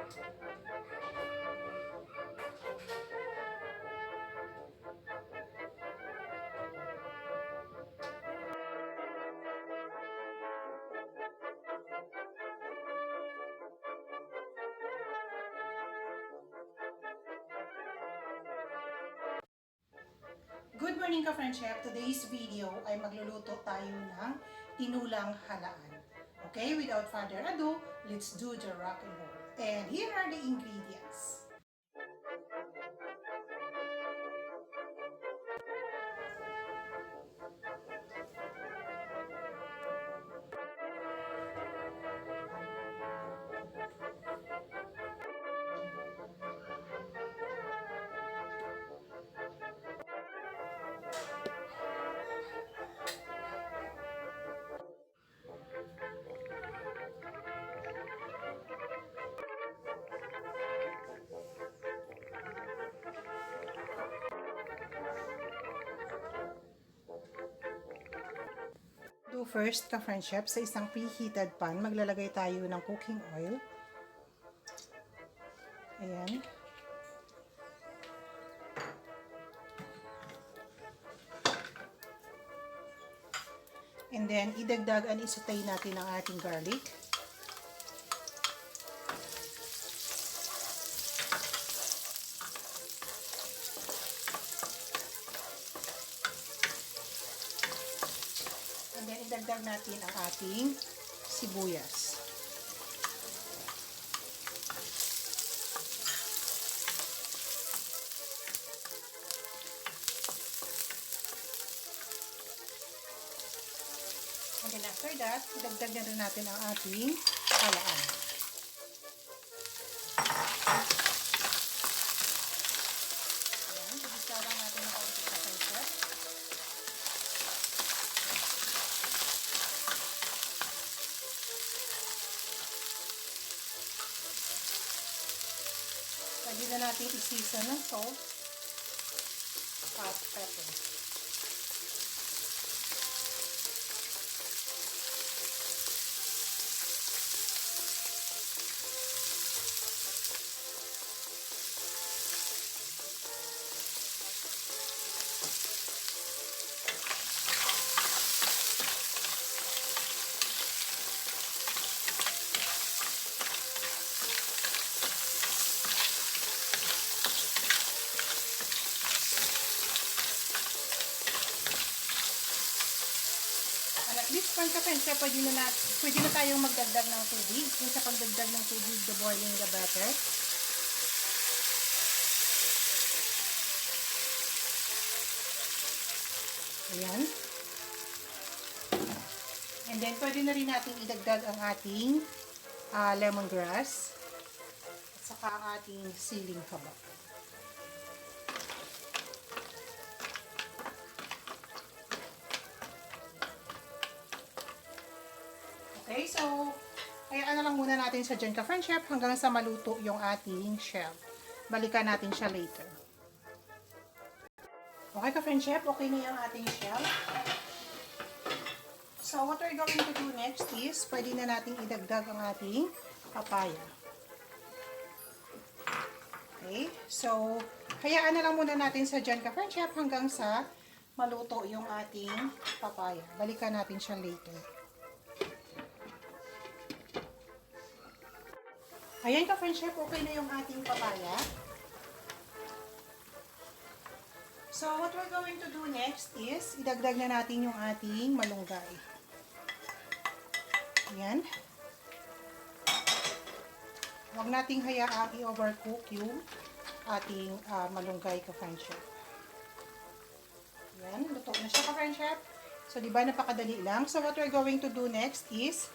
Good morning ka-friendship! Today's video ay magluluto tayo ng tinulang halaan. Okay, without further ado, let's do the rock and roll. And here are the ingredients. Do first ka-friendship, sa isang preheated pan, maglalagay tayo ng cooking oil. Ayan. And then, idagdag at isutay natin ang ating garlic. And then, idagdag natin ang ating sibuyas. And then after that, idagdag na rin natin ang ating halaan. Ayan, ibisa lang natin ang kaunti sa friendship. Pwede na natin i-season ng salt at pepper. At this point ka-friendship, pwede na tayong magdagdag ng tubig. Yung sa pagdagdag ng tubig, the boiling the butter. Ayan. And then, pwede na rin natin idagdag ang ating lemongrass at saka ang ating siling haba. Okay, so, hayaan na lang muna natin sa dyan ka-friendship hanggang sa maluto yung ating shell. Balikan natin siya later. Okay ka-friendship, okay na yung ating shell. So, what we're going to do next is, pwede na natin idagdag ang ating papaya. Okay, so, hayaan na lang muna natin sa dyan ka-friendship hanggang sa maluto yung ating papaya. Balikan natin siya later. Ayan ka-friendship, okay na yung ating papaya. So, what we're going to do next is, idagdag na natin yung ating malunggay. Ayan. Huwag nating hayaang i-overcook yung ating malunggay ka-friendship. Ayan, luto na siya ka-friendship. So, diba napakadali lang. So, what we're going to do next is,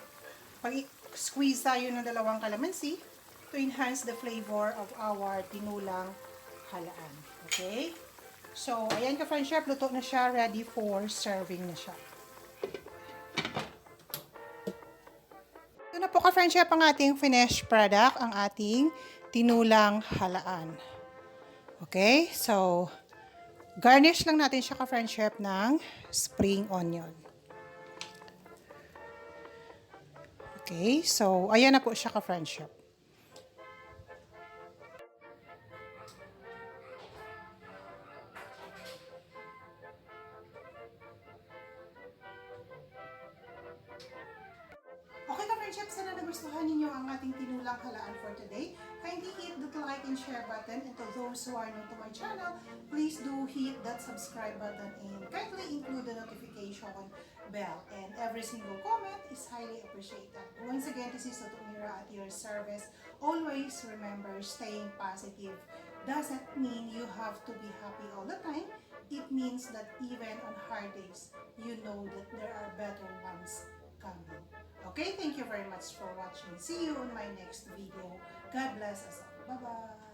squeeze tayo ng dalawang calamansi to enhance the flavor of our tinulang halaan. Okay? So, ayan ka-friendship, luto na siya, ready for serving na siya. Ito na po ka-friendship ang ating finished product, ang ating tinulang halaan. Okay? So, garnish lang natin siya ka-friendship ng spring onion. Okay? So, ayan na po siya ka-friendship. nagustuhan ninyo ang ating tinulang halaan for today, kindly hit the like and share button. And to those who are new to my channel, please do hit that subscribe button and kindly include the notification bell. And every single comment is highly appreciated. Once again, this is Mira at your service. Always remember, staying positive doesn't mean you have to be happy all the time. It means that even on hard days, you know that there are better ones coming. Okay, thank you very much for watching. See you on my next video. God bless us all. Bye-bye.